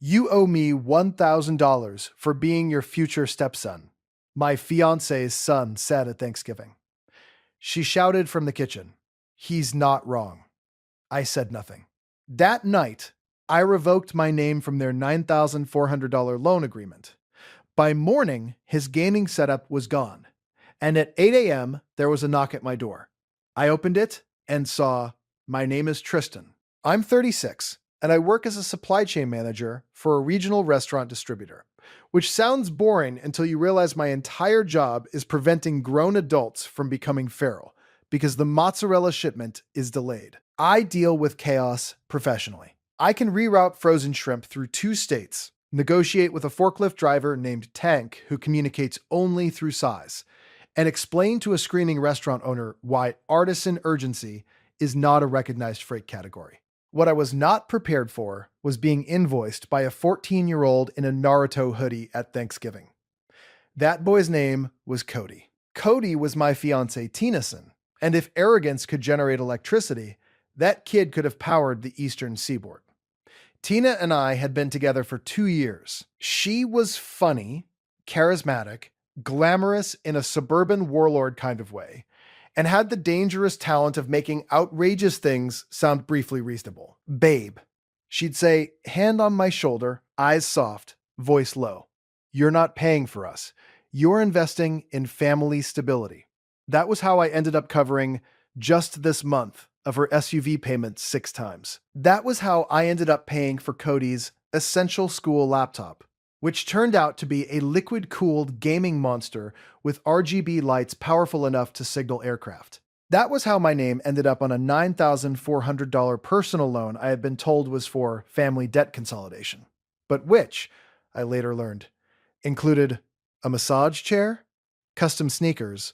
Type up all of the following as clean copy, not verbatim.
You owe me $1,000 for being your future stepson, my fiancée's son said at Thanksgiving. She shouted from the kitchen, "He's not wrong." I said nothing. That night, I revoked my name from their $9,400 loan agreement. By morning, his gaming setup was gone, and at 8 a.m., there was a knock at my door. I opened it and saw, "My name is Tristan. I'm 36, and I work as a supply chain manager for a regional restaurant distributor," which sounds boring until you realize my entire job is preventing grown adults from becoming feral because the mozzarella shipment is delayed. I deal with chaos professionally. I can reroute frozen shrimp through 2 states, negotiate with a forklift driver named Tank who communicates only through size, and explain to a screening restaurant owner why artisan urgency is not a recognized freight category. What I was not prepared for was being invoiced by a 14-year-old in a Naruto hoodie at Thanksgiving. That boy's name was Cody. Cody was my fiancée Tennyson, and if arrogance could generate electricity, that kid could have powered the eastern seaboard. Tina and I had been together for 2 years. She was funny, charismatic, glamorous in a suburban warlord kind of way, and had the dangerous talent of making outrageous things sound briefly reasonable. "Babe," she'd say, hand on my shoulder, eyes soft, voice low. "You're not paying for us. You're investing in family stability." That was how I ended up covering just this month of her SUV payments 6 times. That was how I ended up paying for Cody's essential school laptop, which turned out to be a liquid-cooled gaming monster with RGB lights powerful enough to signal aircraft. That was how my name ended up on a $9,400 personal loan I had been told was for family debt consolidation, but which, I later learned, included a massage chair, custom sneakers,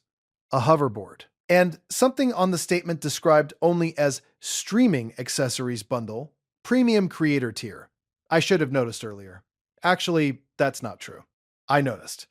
a hoverboard, and something on the statement described only as streaming accessories bundle, premium creator tier. I should have noticed earlier. Actually, that's not true. I noticed.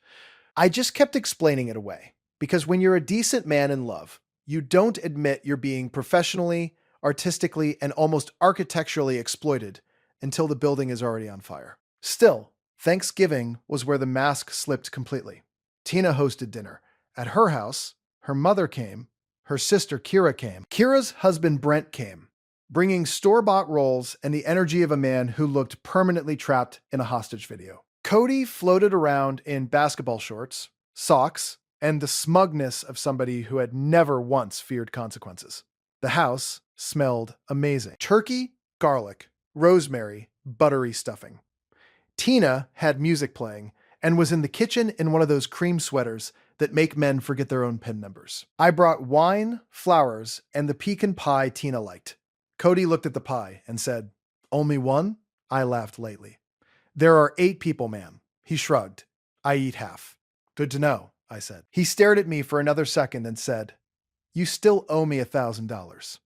I just kept explaining it away, because when you're a decent man in love, you don't admit you're being professionally, artistically, and almost architecturally exploited until the building is already on fire. Still, Thanksgiving was where the mask slipped completely. Tina hosted dinner. At her house, her mother came, her sister Kira came. Kira's husband Brent came, bringing store-bought rolls and the energy of a man who looked permanently trapped in a hostage video. Cody floated around in basketball shorts, socks, and the smugness of somebody who had never once feared consequences. The house smelled amazing. Turkey, garlic, rosemary, buttery stuffing. Tina had music playing and was in the kitchen in one of those cream sweaters that make men forget their own PIN numbers. I brought wine, flowers, and the pecan pie Tina liked. Cody looked at the pie and said, "Only one?" I laughed lightly. "There are 8 people, ma'am." He shrugged. "I eat half." "Good to know," I said. He stared at me for another second and said, "You still owe me $1,000.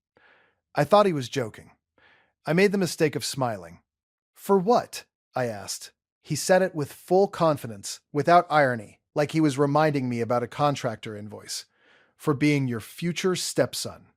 I thought he was joking. I made the mistake of smiling. "For what?" I asked. He said it with full confidence, without irony, like he was reminding me about a contractor invoice. "For being your future stepson."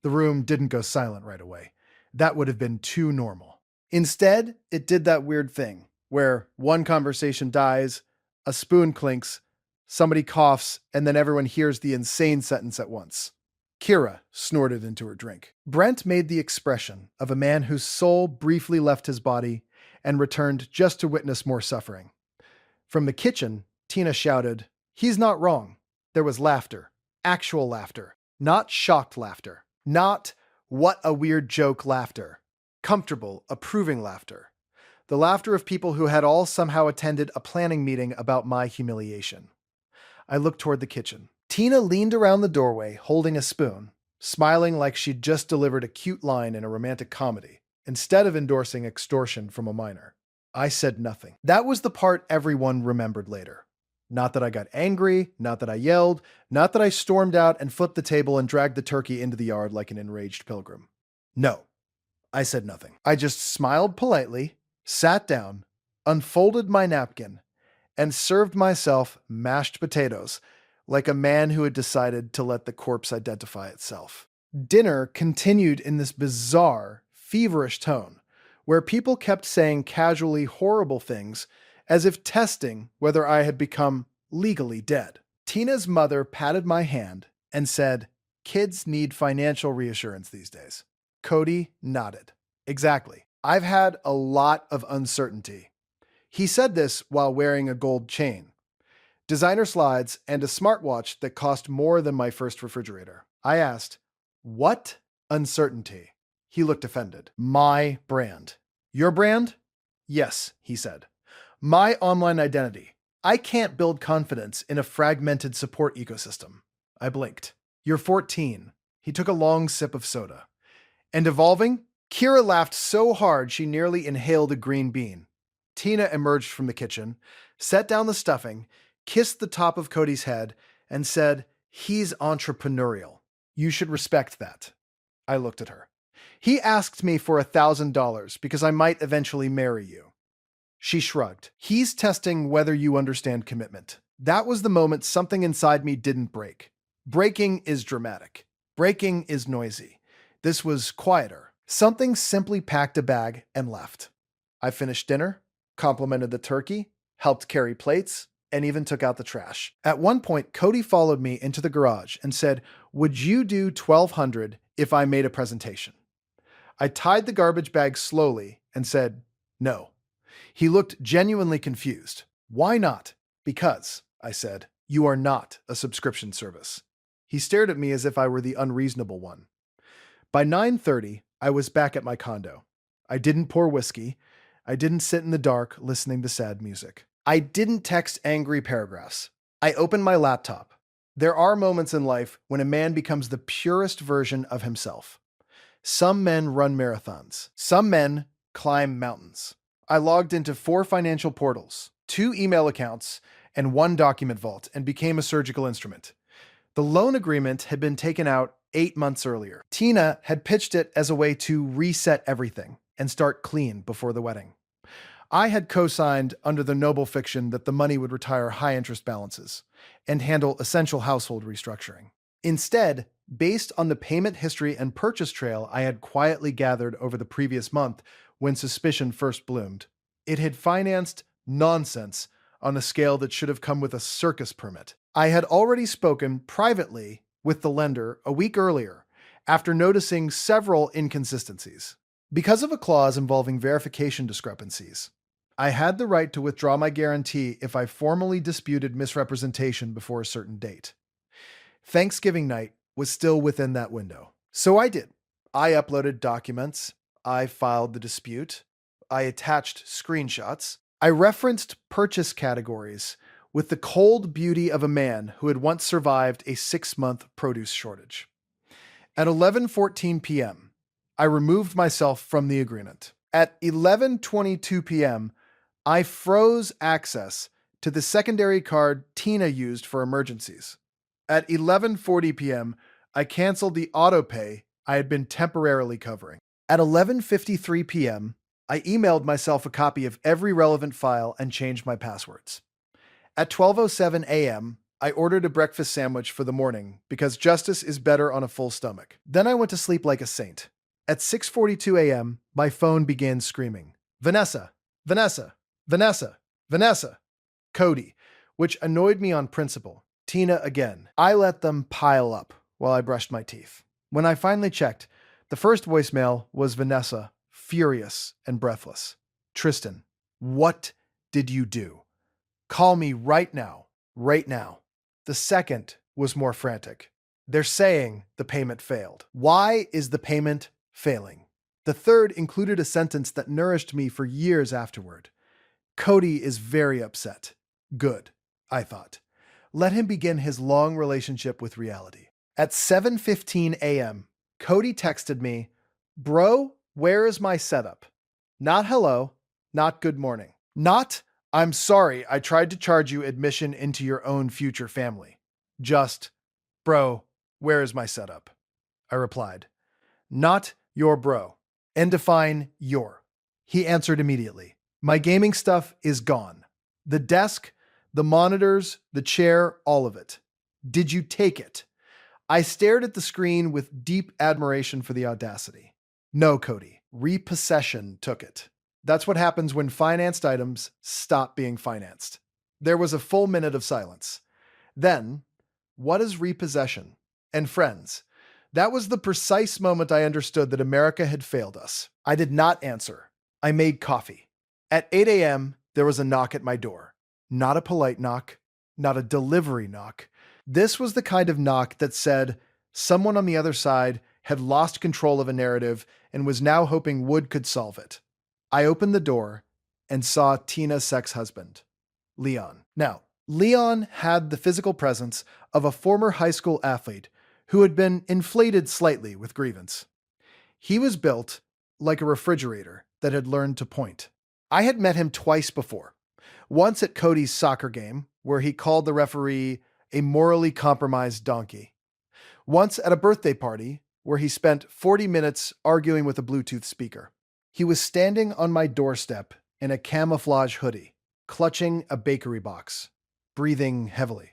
The room didn't go silent right away. That would have been too normal. Instead, it did that weird thing, where one conversation dies, a spoon clinks, somebody coughs, and then everyone hears the insane sentence at once. Kira snorted into her drink. Brent made the expression of a man whose soul briefly left his body and returned just to witness more suffering. From the kitchen, Tina shouted, "He's not wrong." There was laughter. Actual laughter. Not shocked laughter. Not, "what a weird joke" laughter. Comfortable, approving laughter. The laughter of people who had all somehow attended a planning meeting about my humiliation. I looked toward the kitchen. Tina leaned around the doorway, holding a spoon, smiling like she'd just delivered a cute line in a romantic comedy, instead of endorsing extortion from a minor. I said nothing. That was the part everyone remembered later. Not that I got angry, not that I yelled, not that I stormed out and flipped the table and dragged the turkey into the yard like an enraged pilgrim. No, I said nothing. I just smiled politely, sat down, unfolded my napkin, and served myself mashed potatoes, like a man who had decided to let the corpse identify itself. Dinner continued in this bizarre, feverish tone, where people kept saying casually horrible things as if testing whether I had become legally dead. Tina's mother patted my hand and said, "Kids need financial reassurance these days." Cody nodded. "Exactly. I've had a lot of uncertainty." He said this while wearing a gold chain, designer slides, and a smartwatch that cost more than my first refrigerator. I asked, "What uncertainty?" He looked offended. "My brand." "Your brand?" "Yes," he said. "My online identity. I can't build confidence in a fragmented support ecosystem." I blinked. "You're 14. He took a long sip of soda. "And evolving?" Kira laughed so hard she nearly inhaled a green bean. Tina emerged from the kitchen, set down the stuffing, kissed the top of Cody's head, and said, "He's entrepreneurial. You should respect that." I looked at her. "He asked me for $1,000 because I might eventually marry you." She shrugged. "He's testing whether you understand commitment." That was the moment something inside me didn't break. Breaking is dramatic. Breaking is noisy. This was quieter. Something simply packed a bag and left. I finished dinner, complimented the turkey, helped carry plates, and even took out the trash. At one point, Cody followed me into the garage and said, "Would you do 1,200 if I made a presentation?" I tied the garbage bag slowly and said, "No." He looked genuinely confused. "Why not?" "Because," I said, "you are not a subscription service." He stared at me as if I were the unreasonable one. By 9:30, I was back at my condo. I didn't pour whiskey. I didn't sit in the dark listening to sad music. I didn't text angry paragraphs. I opened my laptop. There are moments in life when a man becomes the purest version of himself. Some men run marathons. Some men climb mountains. I logged into 4 financial portals, 2 email accounts, and 1 document vault and became a surgical instrument. The loan agreement had been taken out 8 months earlier. Tina had pitched it as a way to reset everything and start clean before the wedding. I had co-signed under the noble fiction that the money would retire high-interest balances and handle essential household restructuring. Instead, based on the payment history and purchase trail I had quietly gathered over the previous month when suspicion first bloomed, it had financed nonsense on a scale that should have come with a circus permit. I had already spoken privately with the lender a week earlier after noticing several inconsistencies. Because of a clause involving verification discrepancies, I had the right to withdraw my guarantee if I formally disputed misrepresentation before a certain date. Thanksgiving night was still within that window. So I did. I uploaded documents. I filed the dispute. I attached screenshots. I referenced purchase categories with the cold beauty of a man who had once survived a 6-month produce shortage. At 11:14 p.m., I removed myself from the agreement. At 11:22 p.m., I froze access to the secondary card Tina used for emergencies. At 11:40 p.m., I canceled the autopay I had been temporarily covering. At 11:53 p.m., I emailed myself a copy of every relevant file and changed my passwords. At 12:07 a.m., I ordered a breakfast sandwich for the morning because justice is better on a full stomach. Then I went to sleep like a saint. At 6:42 a.m., my phone began screaming, "Vanessa, Vanessa, Vanessa, Vanessa, Cody," which annoyed me on principle. Tina again. I let them pile up while I brushed my teeth. When I finally checked, the first voicemail was Vanessa, furious and breathless. "Tristan, what did you do? Call me right now, right now." The second was more frantic. "They're saying the payment failed. Why is the payment failing?" The third included a sentence that nourished me for years afterward. "Cody is very upset." Good, I thought. Let him begin his long relationship with reality. At 7:15 a.m., Cody texted me, "Bro, where is my setup?" Not hello, not good morning. Not, "I'm sorry, I tried to charge you admission into your own future family." Just, "Bro, where is my setup?" I replied, "Not your bro." And define your. He answered immediately, "My gaming stuff is gone. The desk, the monitors, the chair, all of it. Did you take it?" I stared at the screen with deep admiration for the audacity. "No, Cody. Repossession took it. That's what happens when financed items stop being financed. There was a full minute of silence. Then, what is repossession? And friends, that was the precise moment I understood that America had failed us. I did not answer. I made coffee. At 8 a.m., there was a knock at my door. Not a polite knock, not a delivery knock. This was the kind of knock that said someone on the other side had lost control of a narrative and was now hoping Wood could solve it. I opened the door and saw Tina's ex-husband, Leon. Now, Leon had the physical presence of a former high school athlete who had been inflated slightly with grievance. He was built like a refrigerator that had learned to point. I had met him twice before. Once at Cody's soccer game, where he called the referee a morally compromised donkey. Once at a birthday party, where he spent 40 minutes arguing with a Bluetooth speaker. He was standing on my doorstep in a camouflage hoodie, clutching a bakery box, breathing heavily.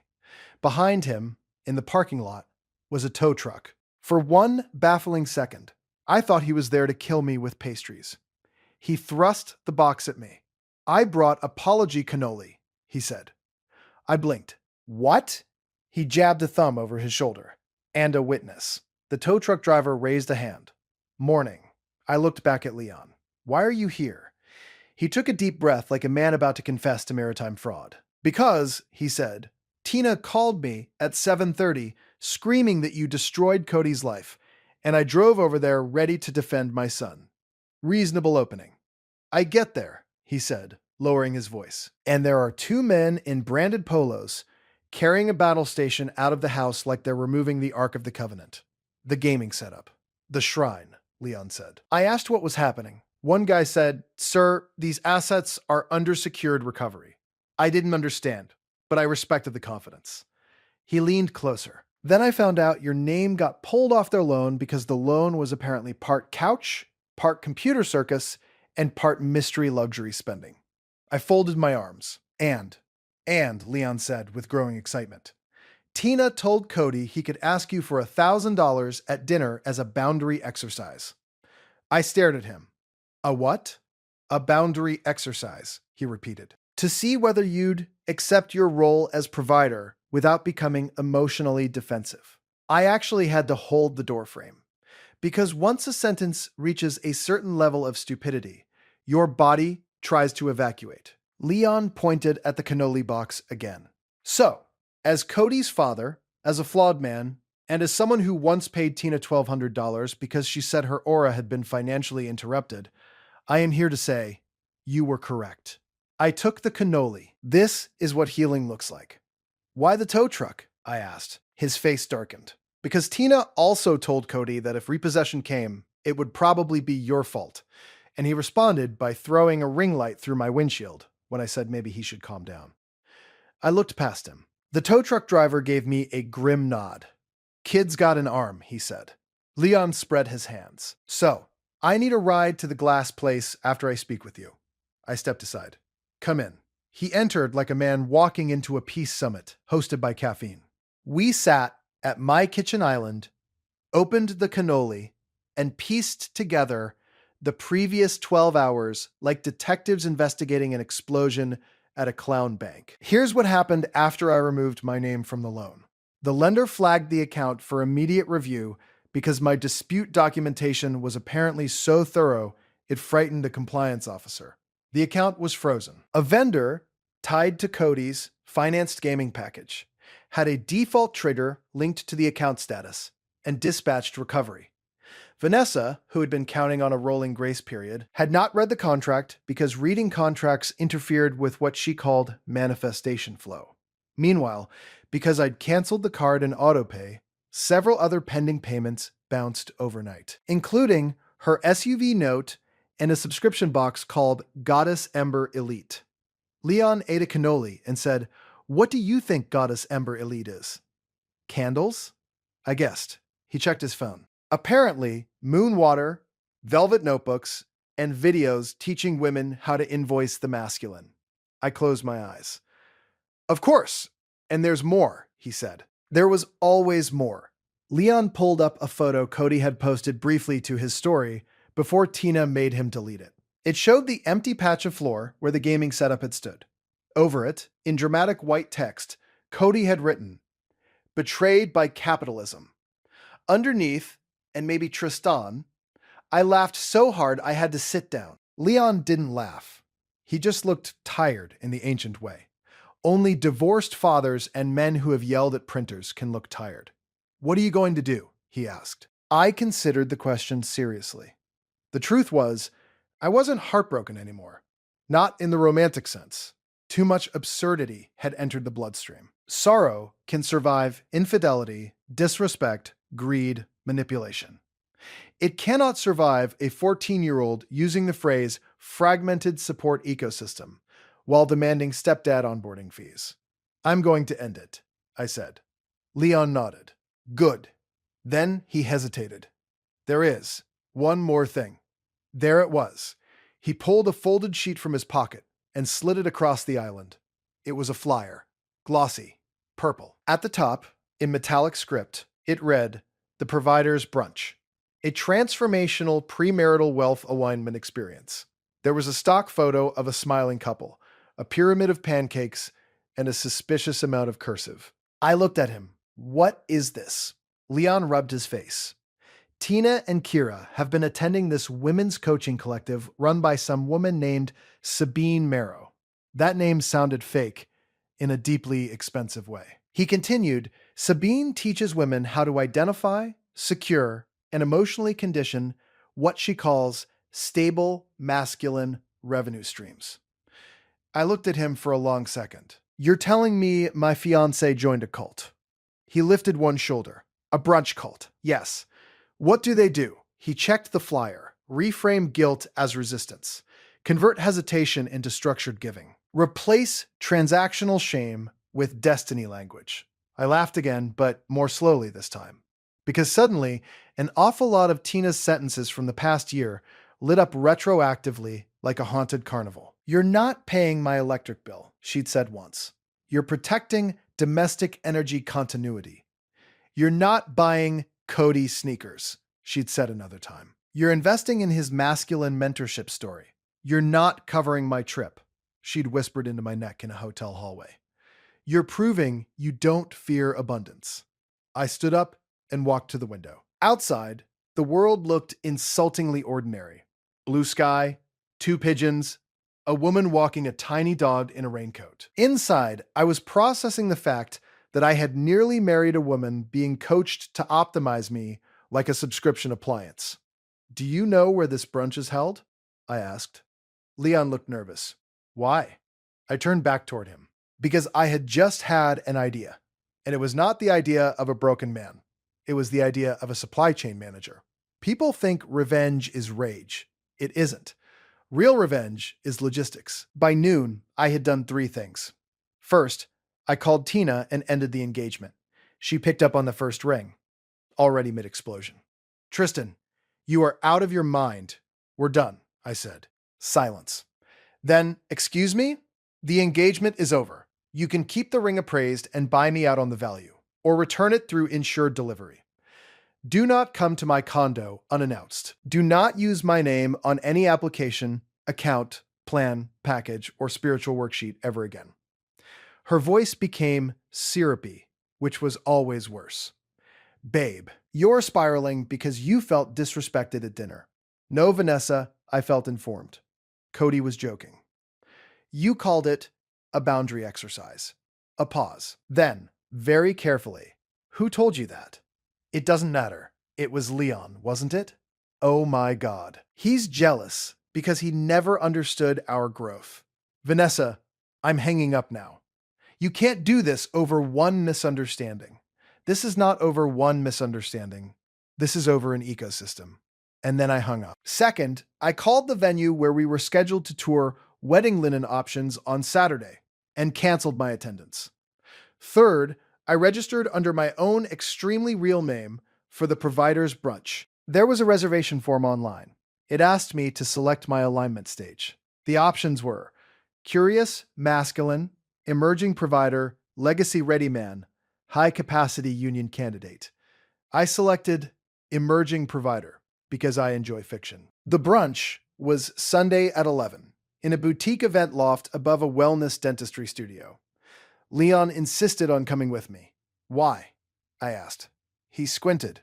Behind him, in the parking lot, was a tow truck. For one baffling second, I thought he was there to kill me with pastries. He thrust the box at me. "I brought apology cannoli," he said. I blinked. "What?" He jabbed a thumb over his shoulder. "And a witness." The tow truck driver raised a hand. "Morning." I looked back at Leon. "Why are you here?" He took a deep breath like a man about to confess to maritime fraud. "Because," he said, "Tina called me at 7:30 screaming that you destroyed Cody's life, and I drove over there ready to defend my son." Reasonable opening. "I get there," he said, lowering his voice, "and there are two men in branded polos carrying a battle station out of the house like they're removing the Ark of the Covenant. The gaming setup. The shrine," Leon said. I asked what was happening. One guy said, "Sir, these assets are under secured recovery." I didn't understand, but I respected the confidence. He leaned closer. "Then I found out your name got pulled off their loan because the loan was apparently part couch, part computer circus, and part mystery luxury spending." I folded my arms. And, Leon said with growing excitement, "Tina told Cody he could ask you for $1,000 at dinner as a boundary exercise." I stared at him. "A what?" "A boundary exercise," he repeated. "To see whether you'd accept your role as provider without becoming emotionally defensive." I actually had to hold the doorframe. Because once a sentence reaches a certain level of stupidity, your body tries to evacuate. Leon pointed at the cannoli box again. "So, as Cody's father, as a flawed man, and as someone who once paid Tina $1,200 because she said her aura had been financially interrupted, I am here to say, you were correct." I took the cannoli. "This is what healing looks like." "Why the tow truck?" I asked. His face darkened. "Because Tina also told Cody that if repossession came, it would probably be your fault." And he responded by throwing a ring light through my windshield when I said maybe he should calm down. I looked past him. The tow truck driver gave me a grim nod. "Kid's got an arm," he said. Leon spread his hands. "So, I need a ride to the glass place after I speak with you." I stepped aside. "Come in." He entered like a man walking into a peace summit hosted by caffeine. We sat at my kitchen island, opened the cannoli, and pieced together the previous 12 hours like detectives investigating an explosion at a clown bank. Here's what happened after I removed my name from the loan. The lender flagged the account for immediate review because my dispute documentation was apparently so thorough it frightened a compliance officer. The account was frozen. A vendor tied to Cody's financed gaming package had a default trigger linked to the account status and dispatched recovery. Vanessa, who had been counting on a rolling grace period, had not read the contract because reading contracts interfered with what she called manifestation flow. Meanwhile, because I'd canceled the card in autopay, several other pending payments bounced overnight, including her SUV note and a subscription box called Goddess Ember Elite. Leon ate a cannoli and said, "What do you think Goddess Ember Elite is?" "Candles?" I guessed. He checked his phone. "Apparently, moon water, velvet notebooks, and videos teaching women how to invoice the masculine." I closed my eyes. "Of course, and there's more," he said. There was always more. Leon pulled up a photo Cody had posted briefly to his story before Tina made him delete it. It showed the empty patch of floor where the gaming setup had stood. Over it, in dramatic white text, Cody had written, "Betrayed by capitalism." Underneath, and maybe Tristan, I laughed so hard I had to sit down. Leon didn't laugh. He just looked tired in the ancient way. Only divorced fathers and men who have yelled at printers can look tired. "What are you going to do?" he asked. I considered the question seriously. The truth was, I wasn't heartbroken anymore. Not in the romantic sense. Too much absurdity had entered the bloodstream. Sorrow can survive infidelity, disrespect, greed, manipulation. It cannot survive a 14-year-old using the phrase fragmented support ecosystem while demanding stepdad onboarding fees. "I'm going to end it," I said. Leon nodded. "Good." Then he hesitated. "There is one more thing." There it was. He pulled a folded sheet from his pocket and slid it across the island. It was a flyer, glossy, purple. At the top, in metallic script, it read, "The Provider's Brunch, a transformational premarital wealth alignment experience." There was a stock photo of a smiling couple, a pyramid of pancakes, and a suspicious amount of cursive. I looked at him. "What is this?" Leon rubbed his face. "Tina and Kira have been attending this women's coaching collective run by some woman named Sabine Marrow." That name sounded fake in a deeply expensive way. He continued, "Sabine teaches women how to identify, secure, and emotionally condition what she calls stable, masculine revenue streams." I looked at him for a long second. "You're telling me my fiancé joined a cult?" He lifted one shoulder. "A brunch cult, yes. What do they do?" He checked the flyer. "Reframe guilt as resistance. Convert hesitation into structured giving. Replace transactional shame with destiny language." I laughed again, but more slowly this time. Because suddenly, an awful lot of Tina's sentences from the past year lit up retroactively like a haunted carnival. "You're not paying my electric bill," she'd said once. "You're protecting domestic energy continuity. You're not buying Cody sneakers," she'd said another time. "You're investing in his masculine mentorship story. You're not covering my trip," she'd whispered into my neck in a hotel hallway. "You're proving you don't fear abundance." I stood up and walked to the window. Outside, the world looked insultingly ordinary. Blue sky, two pigeons, a woman walking a tiny dog in a raincoat. Inside, I was processing the fact that I had nearly married a woman being coached to optimize me like a subscription appliance. "Do you know where this brunch is held?" I asked. Leon looked nervous. "Why?" I turned back toward him. Because I had just had an idea. And it was not the idea of a broken man. It was the idea of a supply chain manager. People think revenge is rage. It isn't. Real revenge is logistics. By noon, I had done 3 things. First, I called Tina and ended the engagement. She picked up on the first ring, already mid-explosion. "Tristan, you are out of your mind. We're done," I said. Silence. Then, "Excuse me? The engagement is over. You can keep the ring appraised and buy me out on the value, or return it through insured delivery. Do not come to my condo unannounced. Do not use my name on any application, account, plan, package, or spiritual worksheet ever again." Her voice became syrupy, which was always worse. "Babe, you're spiraling because you felt disrespected at dinner." "No, Vanessa, I felt informed." Cody was joking. "You called it a boundary exercise." A pause. Then, very carefully, "Who told you that?" "It doesn't matter. It was Leon, wasn't it?" Oh my God. He's jealous because he never understood our growth. "Vanessa, I'm hanging up now. You can't do this over one misunderstanding. This is not over one misunderstanding. This is over an ecosystem." And then I hung up. Second, I called the venue where we were scheduled to tour wedding linen options on Saturday and canceled my attendance. Third, I registered under my own extremely real name for the Provider's Brunch. There was a reservation form online. It asked me to select my alignment stage. The options were curious, masculine, emerging provider, legacy ready man, high capacity union candidate. I selected emerging provider. because I enjoy fiction. The brunch was Sunday at 11 in a boutique event loft above a wellness dentistry studio. Leon insisted on coming with me. Why? I asked. He squinted.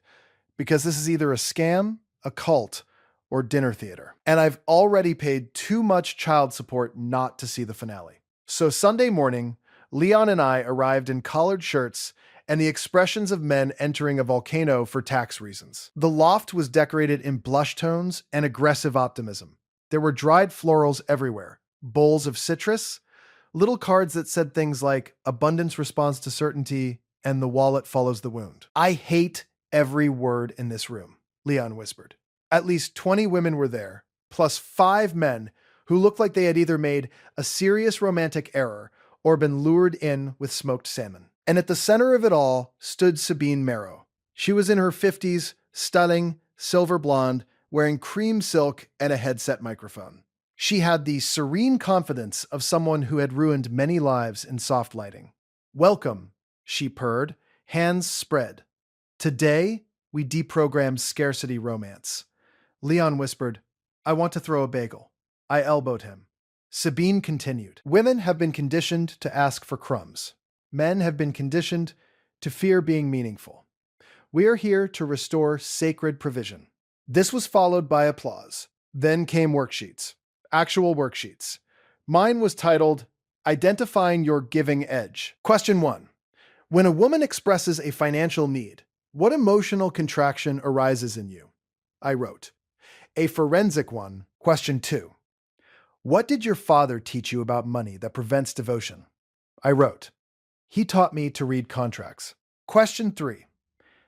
Because this is either a scam, a cult, or dinner theater. And I've already paid too much child support not to see the finale. So Sunday morning, Leon and I arrived in collared shirts and the expressions of men entering a volcano for tax reasons. The loft was decorated in blush tones and aggressive optimism. There were dried florals everywhere, bowls of citrus, little cards that said things like abundance responds to certainty and the wallet follows the wound. I hate every word in this room, Leon whispered. At least 20 women were there, plus 5 men who looked like they had either made a serious romantic error or been lured in with smoked salmon. And at the center of it all stood Sabine Marrow. She was in her 50s, stunning, silver blonde, wearing cream silk and a headset microphone. She had the serene confidence of someone who had ruined many lives in soft lighting. Welcome, she purred, hands spread. Today, we deprogram scarcity romance. Leon whispered, I want to throw a bagel. I elbowed him. Sabine continued, women have been conditioned to ask for crumbs. Men have been conditioned to fear being meaningful. We are here to restore sacred provision. This was followed by applause. Then came worksheets. Actual worksheets. Mine was titled, Identifying Your Giving Edge. Question 1. When a woman expresses a financial need, what emotional contraction arises in you? I wrote. A forensic one. Question 2. What did your father teach you about money that prevents devotion? I wrote. He taught me to read contracts. Question 3.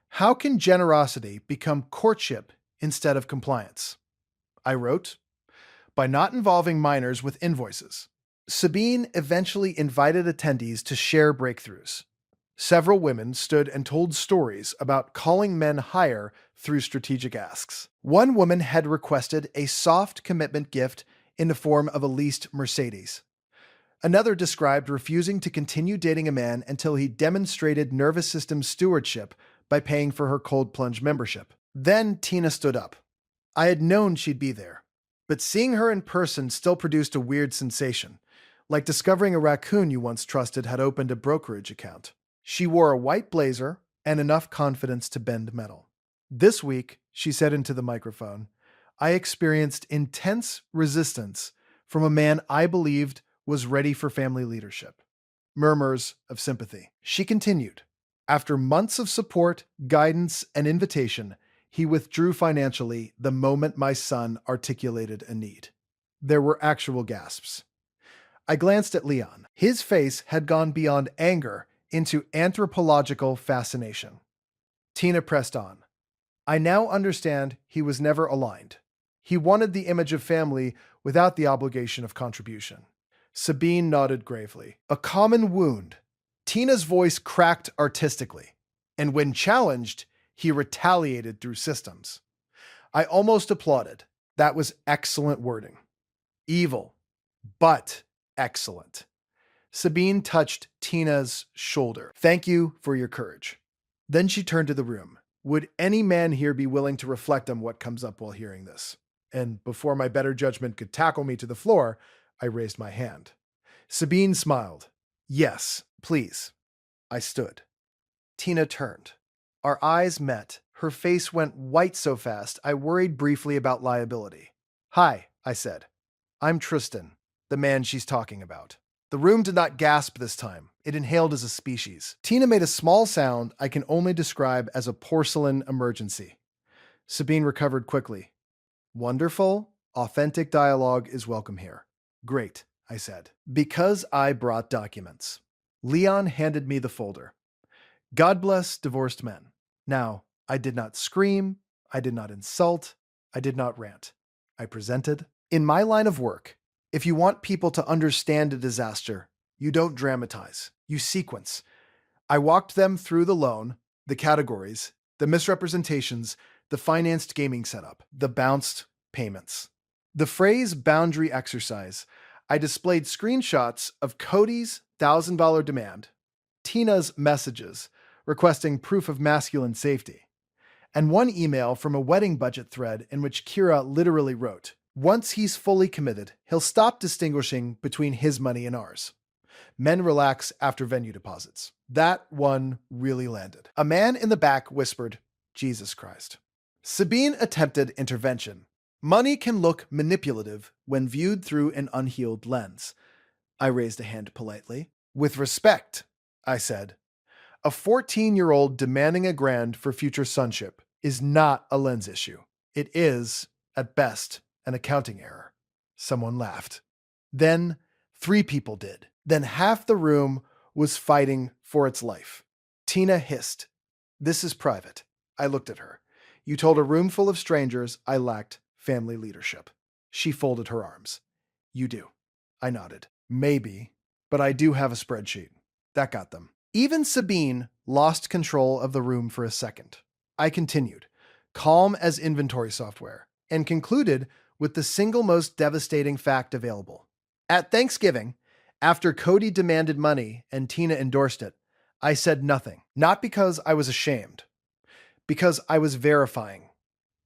How can generosity become courtship instead of compliance? I wrote. By not involving minors with invoices. Sabine eventually invited attendees to share breakthroughs. Several women stood and told stories about calling men higher through strategic asks. One woman had requested a soft commitment gift in the form of a leased Mercedes. Another described refusing to continue dating a man until he demonstrated nervous system stewardship by paying for her cold plunge membership. Then Tina stood up. I had known she'd be there, but seeing her in person still produced a weird sensation, like discovering a raccoon you once trusted had opened a brokerage account. She wore a white blazer and enough confidence to bend metal. This week, she said into the microphone, I experienced intense resistance from a man I believed was ready for family leadership. Murmurs of sympathy. She continued, after months of support, guidance, and invitation, he withdrew financially the moment my son articulated a need. There were actual gasps. I glanced at Leon. His face had gone beyond anger into anthropological fascination. Tina pressed on. I now understand he was never aligned. He wanted the image of family without the obligation of contribution. Sabine nodded gravely. A common wound. Tina's voice cracked artistically, and when challenged, he retaliated through systems. I almost applauded. That was excellent wording. Evil, but excellent. Sabine touched Tina's shoulder. Thank you for your courage. Then she turned to the room. Would any man here be willing to reflect on what comes up while hearing this? And before my better judgment could tackle me to the floor, I raised my hand. Sabine smiled. Yes, please. I stood. Tina turned. Our eyes met. Her face went white so fast, I worried briefly about liability. Hi, I said. I'm Tristan, the man she's talking about. The room did not gasp this time. It inhaled as a species. Tina made a small sound I can only describe as a porcelain emergency. Sabine recovered quickly. Wonderful, authentic dialogue is welcome here. Great, I said. Because I brought documents. Leon handed me the folder. God bless divorced men. Now, I did not scream, I did not insult, I did not rant. I presented. In my line of work, if you want people to understand a disaster, you don't dramatize, you sequence. I walked them through the loan, the categories, the misrepresentations, the financed gaming setup, the bounced payments. The phrase boundary exercise, I displayed screenshots of Cody's $1,000 demand, Tina's messages requesting proof of masculine safety, and one email from a wedding budget thread in which Kira literally wrote, "Once he's fully committed, he'll stop distinguishing between his money and ours. Men relax after venue deposits." That one really landed. A man in the back whispered, "Jesus Christ." Sabine attempted intervention. Money can look manipulative when viewed through an unhealed lens. I raised a hand politely. "With respect," I said. "A 14-year-old demanding $1,000 for future sonship is not a lens issue. It is, at best, an accounting error." Someone laughed. Then 3 people did. Then half the room was fighting for its life. Tina hissed, "This is private." I looked at her. "You told a room full of strangers I lacked family leadership." She folded her arms. "You do." I nodded. "Maybe, but I do have a spreadsheet." That got them. Even Sabine lost control of the room for a second. I continued, calm as inventory software, and concluded with the single most devastating fact available. At Thanksgiving, after Cody demanded money and Tina endorsed it, I said nothing, not because I was ashamed, because I was verifying.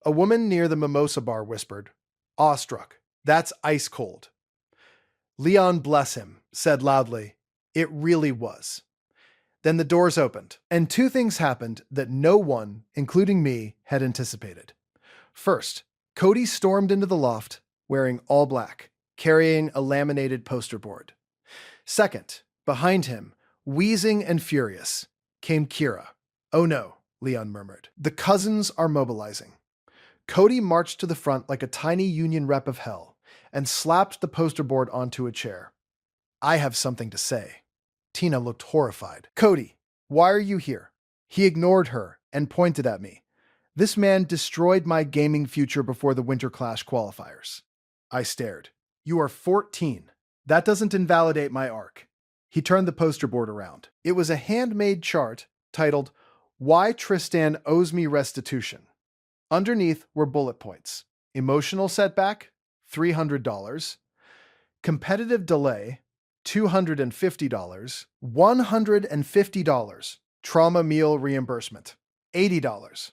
A woman near the mimosa bar whispered, awestruck, "That's ice cold." Leon, bless him, said loudly, "It really was." Then the doors opened, and 2 things happened that no one, including me, had anticipated. First, Cody stormed into the loft, wearing all black, carrying a laminated poster board. Second, behind him, wheezing and furious, came Kira. "Oh no," Leon murmured. "The cousins are mobilizing." Cody marched to the front like a tiny union rep of hell and slapped the poster board onto a chair. "I have something to say." Tina looked horrified. "Cody, why are you here?" He ignored her and pointed at me. "This man destroyed my gaming future before the Winter Clash qualifiers." I stared. "You are 14. That doesn't invalidate my arc." He turned the poster board around. It was a handmade chart titled, "Why Tristan Owes Me Restitution." Underneath were bullet points. Emotional setback, $300. Competitive delay, $250. $150. Trauma meal reimbursement, $80.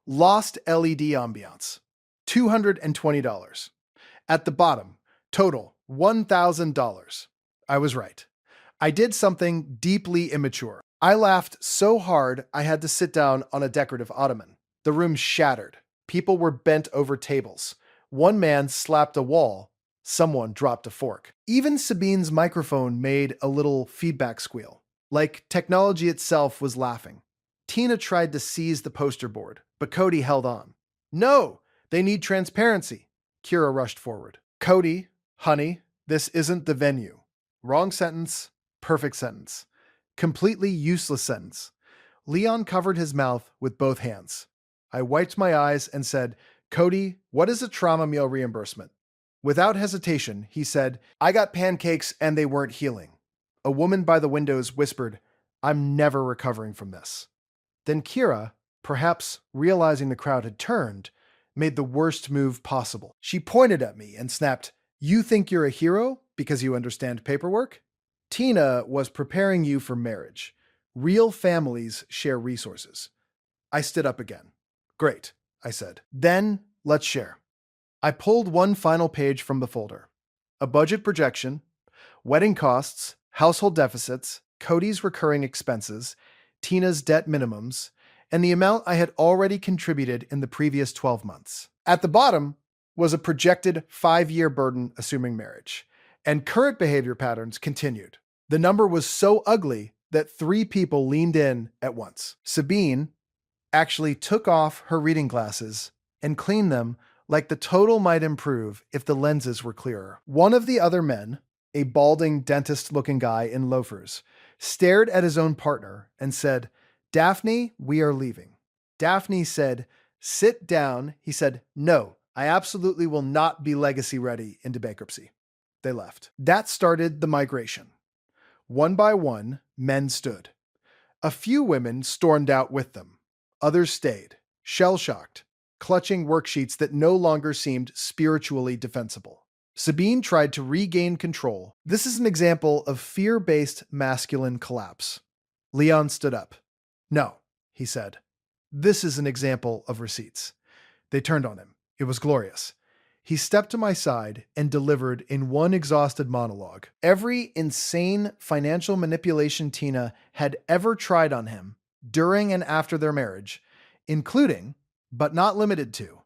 Lost LED ambiance, $220. At the bottom, total $1,000. I was right. I did something deeply immature. I laughed so hard I had to sit down on a decorative ottoman. The room shattered. People were bent over tables. One man slapped a wall. Someone dropped a fork. Even Sabine's microphone made a little feedback squeal, like technology itself was laughing. Tina tried to seize the poster board, but Cody held on. "No, they need transparency." Kira rushed forward. "Cody, honey, this isn't the venue." Wrong sentence, perfect sentence. Completely useless sentence. Leon covered his mouth with both hands. I wiped my eyes and said, "Cody, what is a trauma meal reimbursement?" Without hesitation, he said, "I got pancakes and they weren't healing." A woman by the windows whispered, "I'm never recovering from this." Then Kira, perhaps realizing the crowd had turned, made the worst move possible. She pointed at me and snapped, "You think you're a hero because you understand paperwork? Tina was preparing you for marriage. Real families share resources." I stood up again. "Great," I said. "Then let's share." I pulled one final page from the folder. A budget projection, wedding costs, household deficits, Cody's recurring expenses, Tina's debt minimums, and the amount I had already contributed in the previous 12 months. At the bottom was a projected 5-year burden assuming marriage, and current behavior patterns continued. The number was so ugly that 3 people leaned in at once. Sabine actually took off her reading glasses and cleaned them like the total might improve if the lenses were clearer. One of the other men, a balding dentist-looking guy in loafers, stared at his own partner and said, "Daphne, we are leaving." Daphne said, "Sit down." He said, "No, I absolutely will not be legacy ready into bankruptcy." They left. That started the migration. One by one, men stood. A few women stormed out with them. Others stayed, shell-shocked, clutching worksheets that no longer seemed spiritually defensible. Sabine tried to regain control. This is an example of fear-based masculine collapse. Leon stood up. "No," he said. This is an example of receipts. They turned on him. It was glorious. He stepped to my side and delivered in one exhausted monologue every insane financial manipulation Tina had ever tried on him during and after their marriage, including, but not limited to,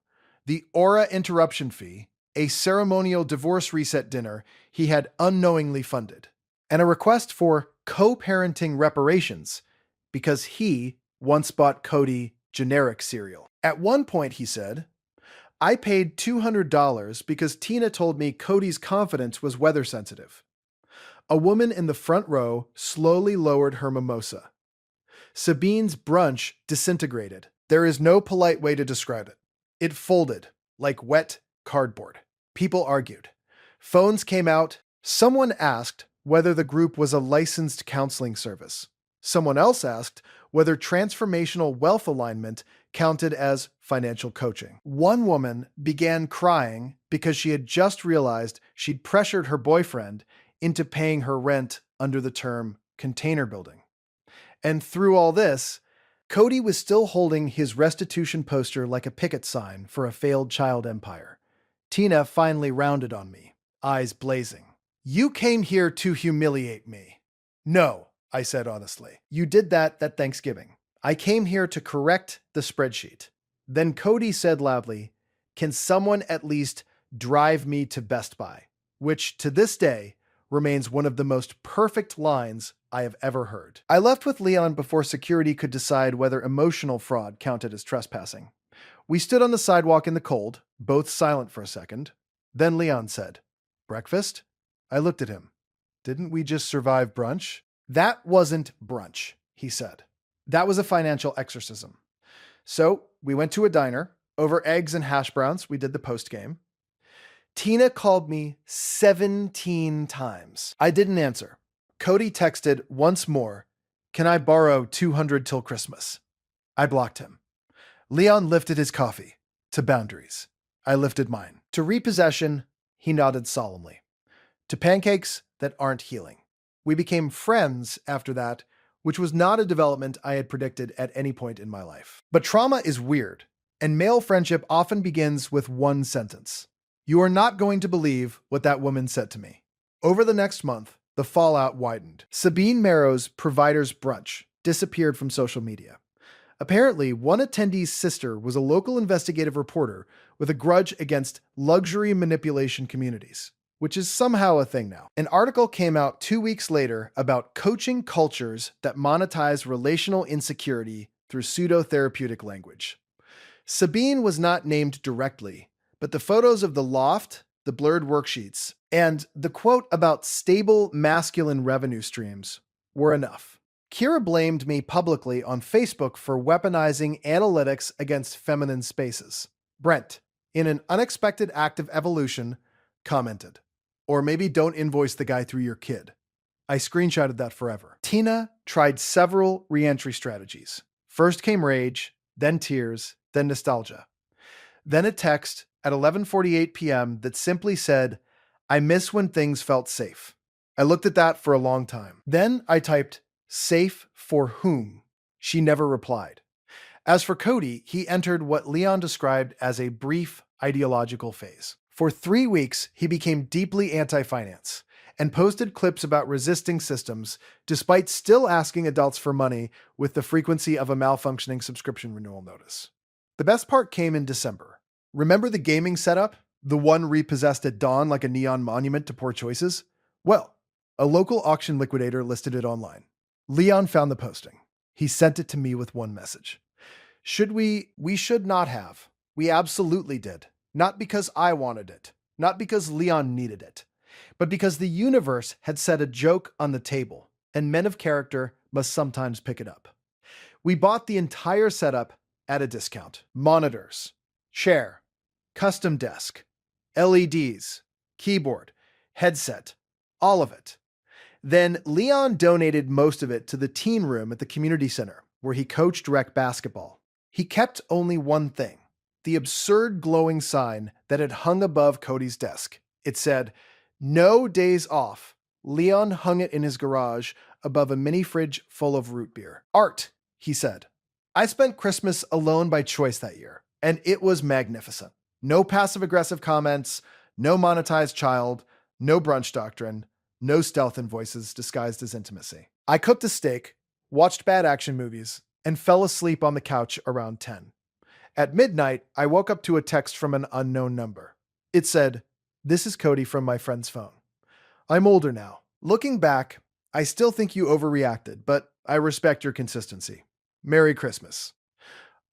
the aura interruption fee, a ceremonial divorce reset dinner he had unknowingly funded, and a request for co-parenting reparations because he once bought Cody generic cereal. At one point, he said, I paid $200 because Tina told me Cody's confidence was weather sensitive. A woman in the front row slowly lowered her mimosa. Sabine's brunch disintegrated. There is no polite way to describe it. It folded like wet cardboard. People argued. Phones came out. Someone asked whether the group was a licensed counseling service. Someone else asked whether transformational wealth alignment counted as financial coaching. One woman began crying because she had just realized she'd pressured her boyfriend into paying her rent under the term container building. And through all this, Cody was still holding his restitution poster like a picket sign for a failed child empire. Tina finally rounded on me, eyes blazing. You came here to humiliate me. No, I said honestly. You did that Thanksgiving. I came here to correct the spreadsheet. Then Cody said loudly, can someone at least drive me to Best Buy? Which, to this day, remains one of the most perfect lines I have ever heard. I left with Leon before security could decide whether emotional fraud counted as trespassing. We stood on the sidewalk in the cold, both silent for a second. Then Leon said, breakfast? I looked at him. Didn't we just survive brunch? That wasn't brunch, he said. That was a financial exorcism. So we went to a diner. Over eggs and hash browns, we did the post game. Tina called me 17 times. I didn't answer. Cody texted once more, can I borrow $200 till Christmas? I blocked him. Leon lifted his coffee. To boundaries. I lifted mine. To repossession, he nodded solemnly. To pancakes that aren't healing. We became friends after that, which was not a development I had predicted at any point in my life. But trauma is weird, and male friendship often begins with one sentence. You are not going to believe what that woman said to me. Over the next month, the fallout widened. Sabine Marrow's Provider's Brunch disappeared from social media. Apparently, one attendee's sister was a local investigative reporter with a grudge against luxury manipulation communities, which is somehow a thing now. An article came out 2 weeks later about coaching cultures that monetize relational insecurity through pseudo-therapeutic language. Sabine was not named directly, but the photos of the loft, the blurred worksheets, and the quote about stable masculine revenue streams were enough. Kira blamed me publicly on Facebook for weaponizing analytics against feminine spaces. Brent, in an unexpected act of evolution, commented, or maybe don't invoice the guy through your kid. I screenshotted that forever. Tina tried several re-entry strategies. First came rage, then tears, then nostalgia. Then a text at 11:48 p.m. that simply said, I miss when things felt safe. I looked at that for a long time. Then I typed, safe for whom? She never replied. As for Cody, he entered what Leon described as a brief ideological phase. For 3 weeks, he became deeply anti-finance and posted clips about resisting systems, despite still asking adults for money with the frequency of a malfunctioning subscription renewal notice. The best part came in December. Remember the gaming setup? The one repossessed at dawn like a neon monument to poor choices? Well, a local auction liquidator listed it online. Leon found the posting. He sent it to me with one message. We should not have. We absolutely did. Not because I wanted it. Not because Leon needed it. But because the universe had set a joke on the table, and men of character must sometimes pick it up. We bought the entire setup at a discount. Monitors, chair, custom desk, LEDs, keyboard, headset, all of it. Then Leon donated most of it to the teen room at the community center, where he coached rec basketball. He kept only one thing, the absurd glowing sign that had hung above Cody's desk. It said, no days off. Leon hung it in his garage above a mini fridge full of root beer. Art, he said. I spent Christmas alone by choice that year, and it was magnificent. No passive aggressive comments, no monetized child, no brunch doctrine, no stealth and voices disguised as intimacy. I cooked a steak, watched bad action movies, and fell asleep on the couch around 10. At midnight, I woke up to a text from an unknown number. It said, "This is Cody from my friend's phone. I'm older now. Looking back, I still think you overreacted, but I respect your consistency. Merry Christmas."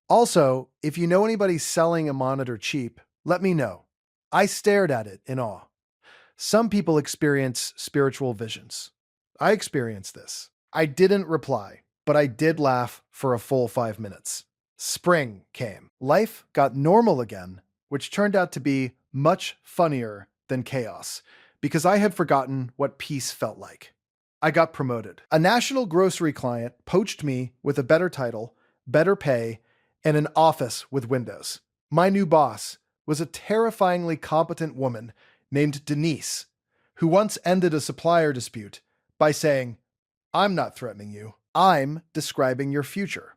Also, if you know anybody selling a monitor cheap, let me know. I stared at it in awe. Some people experience spiritual visions. I experienced this. I didn't reply, but I did laugh for a full 5 minutes. Spring came. Life got normal again, which turned out to be much funnier than chaos, because I had forgotten what peace felt like. I got promoted. A national grocery client poached me with a better title, better pay, and an office with windows. My new boss was a terrifyingly competent woman named Denise, who once ended a supplier dispute by saying, "I'm not threatening you. I'm describing your future."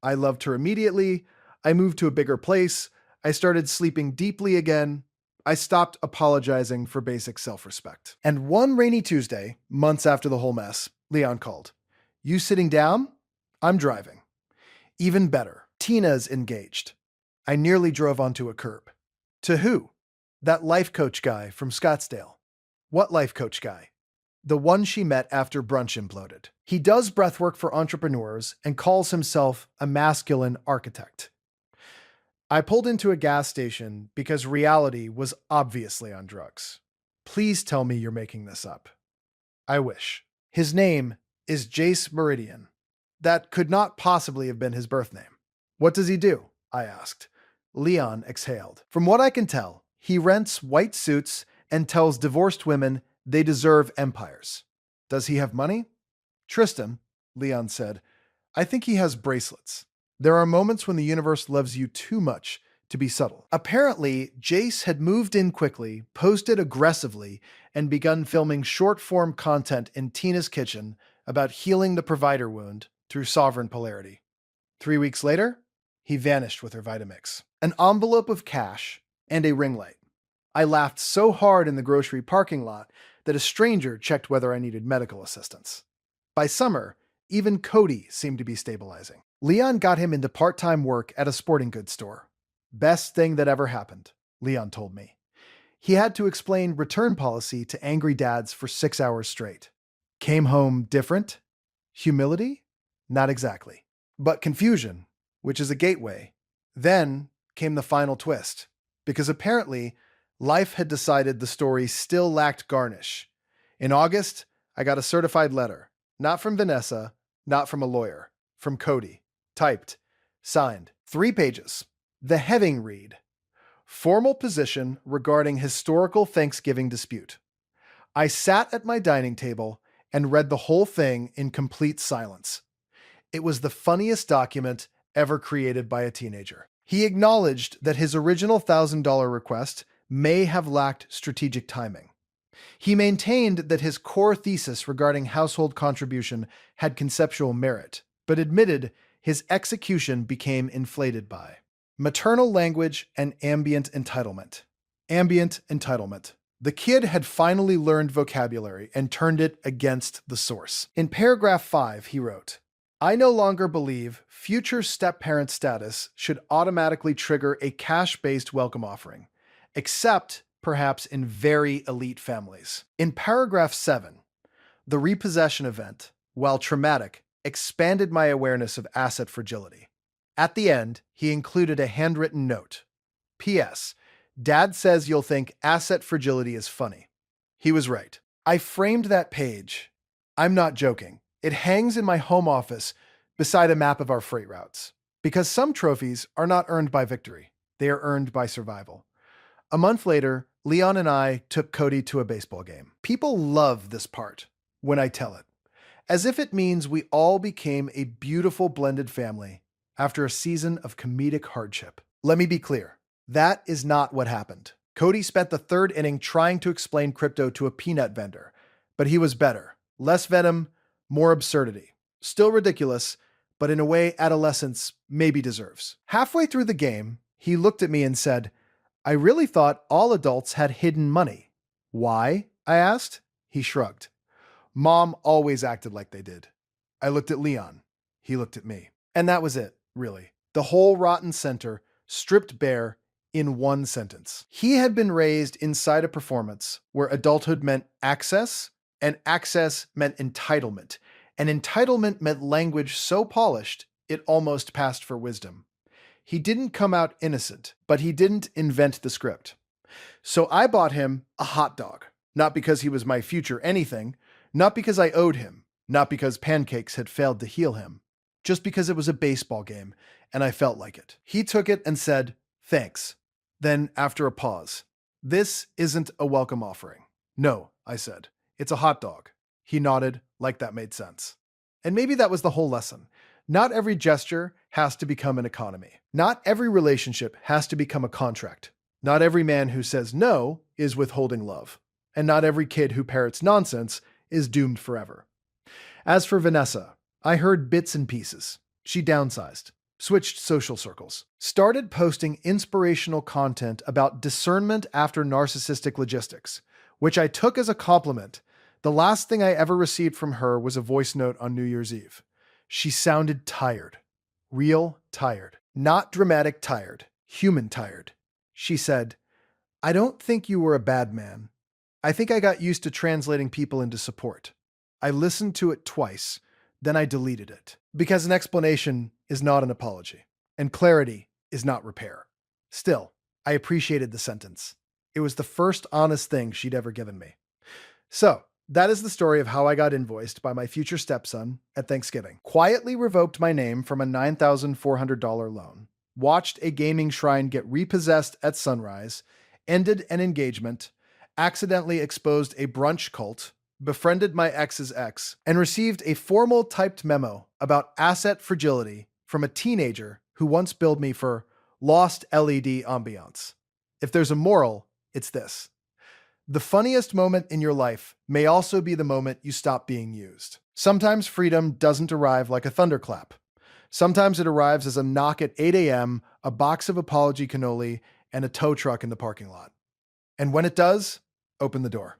I loved her immediately. I moved to a bigger place. I started sleeping deeply again. I stopped apologizing for basic self-respect. And one rainy Tuesday, months after the whole mess, Leon called. "You sitting down? I'm driving." Even better, Tina's engaged. I nearly drove onto a curb. To who? That life coach guy from Scottsdale. What life coach guy? The one she met after brunch imploded. He does breathwork for entrepreneurs and calls himself a masculine architect. I pulled into a gas station because reality was obviously on drugs. Please tell me you're making this up. I wish. His name is Jace Meridian. That could not possibly have been his birth name. What does he do? I asked. Leon exhaled. From what I can tell, he rents white suits and tells divorced women they deserve empires. Does he have money? Tristan, Leon said, I think he has bracelets. There are moments when the universe loves you too much to be subtle. Apparently, Jace had moved in quickly, posted aggressively, and begun filming short-form content in Tina's kitchen about healing the provider wound through sovereign polarity. 3 weeks later, he vanished with her Vitamix. An envelope of cash and a ring light. I laughed so hard in the grocery parking lot that a stranger checked whether I needed medical assistance. By summer, even Cody seemed to be stabilizing. Leon got him into part-time work at a sporting goods store. Best thing that ever happened, Leon told me. He had to explain return policy to angry dads for 6 hours straight. Came home different? Humility? Not exactly. But confusion, which is a gateway. Then came the final twist, because apparently life had decided the story still lacked garnish. In August, I got a certified letter. Not from Vanessa, not from a lawyer. From Cody. Typed. Signed. 3 pages. The heading read, "Formal position regarding historical Thanksgiving dispute." I sat at my dining table and read the whole thing in complete silence. It was the funniest document ever created by a teenager. He acknowledged that his original $1,000 request may have lacked strategic timing. He maintained that his core thesis regarding household contribution had conceptual merit, but admitted his execution became inflated by maternal language and ambient entitlement. Ambient entitlement. The kid had finally learned vocabulary and turned it against the source. In paragraph 5, he wrote, "I no longer believe future step-parent status should automatically trigger a cash-based welcome offering, except perhaps in very elite families." In paragraph 7, the repossession event, while traumatic, expanded my awareness of asset fragility. At the end, he included a handwritten note. P.S. Dad says you'll think asset fragility is funny. He was right. I framed that page. I'm not joking. It hangs in my home office beside a map of our freight routes. Because some trophies are not earned by victory. They are earned by survival. A month later, Leon and I took Cody to a baseball game. People love this part when I tell it, as if it means we all became a beautiful blended family after a season of comedic hardship. Let me be clear. That is not what happened. Cody spent the 3rd inning trying to explain crypto to a peanut vendor, but he was better. Less venom, more absurdity. Still ridiculous, but in a way adolescence maybe deserves. Halfway through the game, he looked at me and said, "I really thought all adults had hidden money." "Why?" I asked. He shrugged. "Mom always acted like they did." I looked at Leon. He looked at me. And that was it, really. The whole rotten center, stripped bare in one sentence. He had been raised inside a performance where adulthood meant access, and access meant entitlement, and entitlement meant language so polished it almost passed for wisdom. He didn't come out innocent, but he didn't invent the script. So I bought him a hot dog, not because he was my future anything, not because I owed him, not because pancakes had failed to heal him, just because it was a baseball game and I felt like it. He took it and said, "Thanks." Then, after a pause, "This isn't a welcome offering." "No," I said. "It's a hot dog." He nodded, like that made sense. And maybe that was the whole lesson. Not every gesture has to become an economy. Not every relationship has to become a contract. Not every man who says no is withholding love. And not every kid who parrots nonsense is doomed forever. As for Vanessa, I heard bits and pieces. She downsized, switched social circles, started posting inspirational content about discernment after narcissistic logistics, which I took as a compliment. The last thing I ever received from her was a voice note on New Year's Eve. She sounded tired. Real tired. Not dramatic tired. Human tired. She said, "I don't think you were a bad man. I think I got used to translating people into support. I listened to it twice, then I deleted it. Because an explanation is not an apology, and clarity is not repair." Still, I appreciated the sentence. It was the first honest thing she'd ever given me. So, that is the story of how I got invoiced by my future stepson at Thanksgiving. Quietly revoked my name from a $9,400 loan, watched a gaming shrine get repossessed at sunrise, ended an engagement, accidentally exposed a brunch cult, befriended my ex's ex, and received a formal typed memo about asset fragility from a teenager who once billed me for lost LED ambiance. If there's a moral, it's this. The funniest moment in your life may also be the moment you stop being used. Sometimes freedom doesn't arrive like a thunderclap. Sometimes it arrives as a knock at 8 a.m., a box of apology cannoli, and a tow truck in the parking lot. And when it does, open the door.